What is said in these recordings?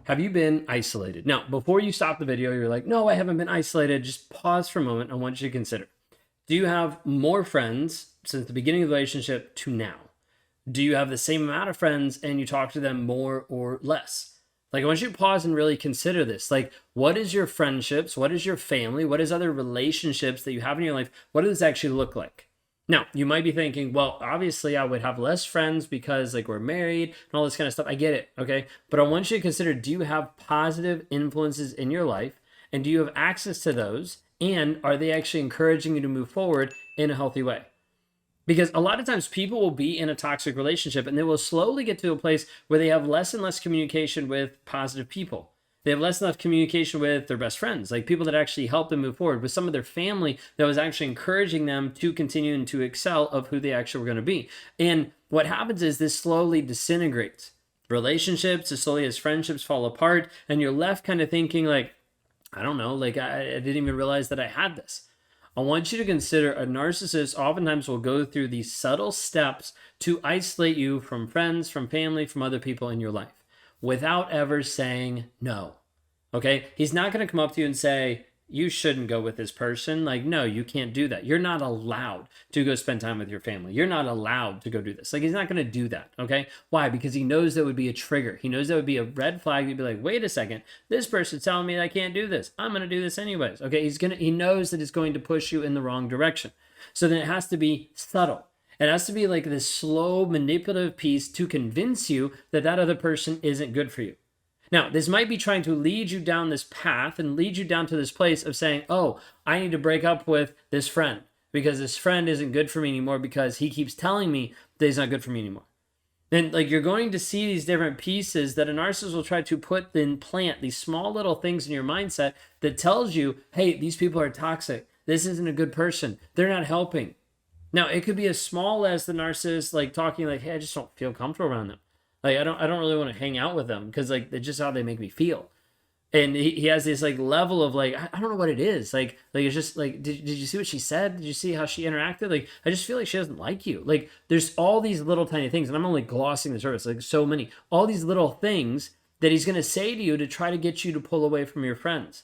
Have you been isolated? Now, before you stop the video, you're like, no, I haven't been isolated. Just pause for a moment. I want you to consider, do you have more friends since the beginning of the relationship to now? Do you have the same amount of friends and you talk to them more or less? Like, I want you to pause and really consider this. Like, what is your friendships? What is your family? What is other relationships that you have in your life? What does this actually look like? Now, you might be thinking, well, obviously I would have less friends because like we're married and all this kind of stuff. I get it, okay? But I want you to consider, do you have positive influences in your life? And do you have access to those? And are they actually encouraging you to move forward in a healthy way? Because a lot of times people will be in a toxic relationship and they will slowly get to a place where they have less and less communication with positive people. They have less and less communication with their best friends, like people that actually help them move forward, with some of their family that was actually encouraging them to continue and to excel of who they actually were going to be. And what happens is this slowly disintegrates relationships as slowly as friendships fall apart. And you're left kind of thinking like, I don't know, like I didn't even realize that I had this. I want you to consider a narcissist oftentimes will go through these subtle steps to isolate you from friends, from family, from other people in your life without ever saying no. Okay? He's not going to come up to you and say, you shouldn't go with this person. Like, no, you can't do that. You're not allowed to go spend time with your family. You're not allowed to go do this. Like, he's not going to do that. Okay? Why? Because he knows that would be a trigger. He knows that would be a red flag. He'd be like, wait a second, this person's telling me I can't do this. I'm going to do this anyways. Okay? He knows that it's going to push you in the wrong direction. So then it has to be subtle. It has to be like this slow, manipulative piece to convince you that that other person isn't good for you. Now, this might be trying to lead you down this path and lead you down to this place of saying, oh, I need to break up with this friend because this friend isn't good for me anymore because he keeps telling me that he's not good for me anymore. Then, like, you're going to see these different pieces that a narcissist will try to plant these small little things in your mindset that tells you, hey, these people are toxic. This isn't a good person. They're not helping. Now, it could be as small as the narcissist, like, talking like, hey, I just don't feel comfortable around them. Like, I don't really want to hang out with them because, like, they're just how they make me feel. And he has this, like, level of, like, I don't know what it is. Like it's just, like, did you see what she said? Did you see how she interacted? Like, I just feel like she doesn't like you. Like, there's all these little tiny things, and I'm only glossing the surface, like, so many. All these little things that he's going to say to you to try to get you to pull away from your friends.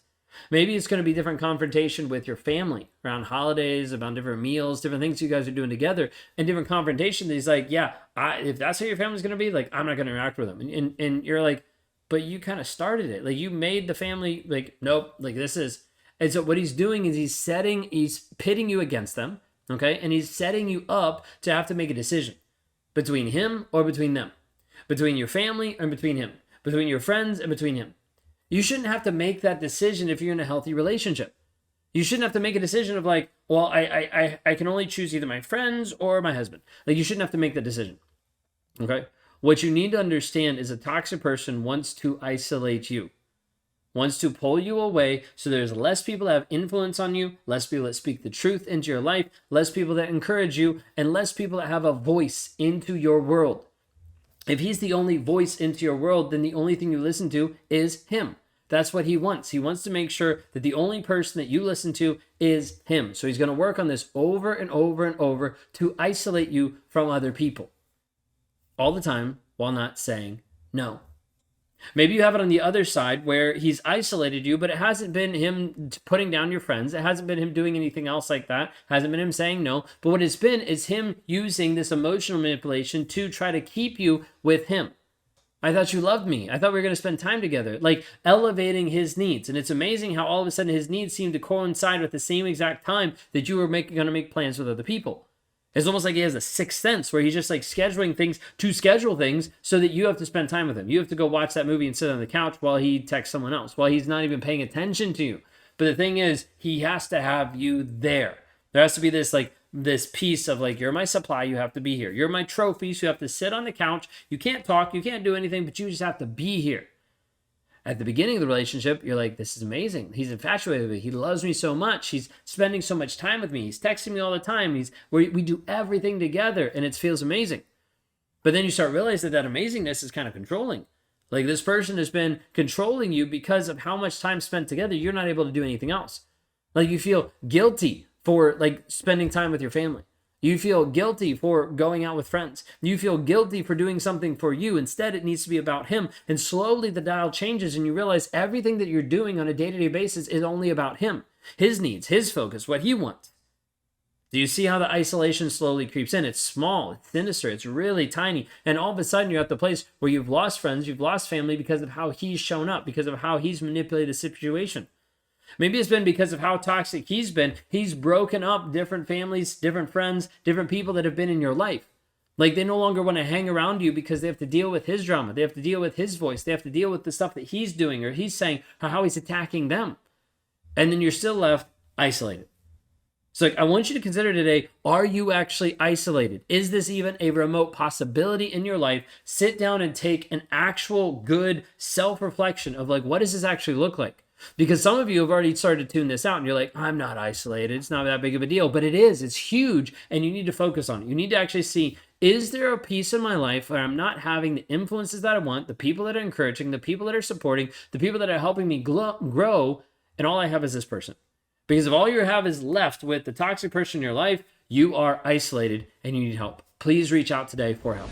Maybe it's going to be different confrontation with your family around holidays, about different meals, different things you guys are doing together, and different confrontation. He's like, yeah, if that's how your family's going to be, like, I'm not going to interact with them. And you're like, but you kind of started it. Like, you made the family, like, nope, like, this is. And so what he's doing is he's pitting you against them, okay? And he's setting you up to have to make a decision between him or between them, between your family and between him, between your friends and between him. You shouldn't have to make that decision if you're in a healthy relationship. You shouldn't have to make a decision of like, well, I can only choose either my friends or my husband. Like, you shouldn't have to make that decision. Okay? What you need to understand is a toxic person wants to isolate you, wants to pull you away so there's less people that have influence on you, less people that speak the truth into your life, less people that encourage you, and less people that have a voice into your world. If he's the only voice into your world, then the only thing you listen to is him. That's what he wants. He wants to make sure that the only person that you listen to is him. So he's going to work on this over and over and over to isolate you from other people all the time while not saying no. Maybe you have it on the other side where he's isolated you, but it hasn't been him putting down your friends. It hasn't been him doing anything else like that. It hasn't been him saying no. But what it's been is him using this emotional manipulation to try to keep you with him. I thought you loved me. I thought we were going to spend time together. Like, elevating his needs. And it's amazing how all of a sudden his needs seem to coincide with the same exact time that you were going to make plans with other people. It's almost like he has a sixth sense where he's just like scheduling things to schedule things so that you have to spend time with him. You have to go watch that movie and sit on the couch while he texts someone else, while he's not even paying attention to you. But the thing is, he has to have you there. There has to be this piece of like, you're my supply, you have to be here. You're my trophies, you have to sit on the couch. You can't talk, you can't do anything, but you just have to be here. At the beginning of the relationship, you're like, this is amazing. He's infatuated with me. He loves me so much. He's spending so much time with me. He's texting me all the time. We do everything together, and it feels amazing. But then you start realizing that amazingness is kind of controlling. Like, this person has been controlling you because of how much time spent together. You're not able to do anything else. Like, you feel guilty for like spending time with your family. You feel guilty for going out with friends. You feel guilty for doing something for you. Instead, it needs to be about him. And slowly the dial changes and you realize everything that you're doing on a day-to-day basis is only about him, his needs, his focus, what he wants. Do you see how the isolation slowly creeps in? It's small, it's sinister, it's really tiny. And all of a sudden you're at the place where you've lost friends, you've lost family because of how he's shown up, because of how he's manipulated the situation. Maybe it's been because of how toxic he's been. He's broken up different families, different friends, different people that have been in your life. Like they no longer want to hang around you because they have to deal with his drama. They have to deal with his voice. They have to deal with the stuff that he's doing or he's saying or how he's attacking them. And then you're still left isolated. So I want you to consider today, are you actually isolated? Is this even a remote possibility in your life? Sit down and take an actual good self-reflection of like, what does this actually look like? Because some of you have already started to tune this out and you're like, I'm not isolated. It's not that big of a deal, but it is. It's huge. And you need to focus on it. You need to actually see, is there a piece in my life where I'm not having the influences that I want, the people that are encouraging, the people that are supporting, the people that are helping me grow, and all I have is this person? Because if all you have is left with the toxic person in your life, you are isolated and you need help. Please reach out today for help.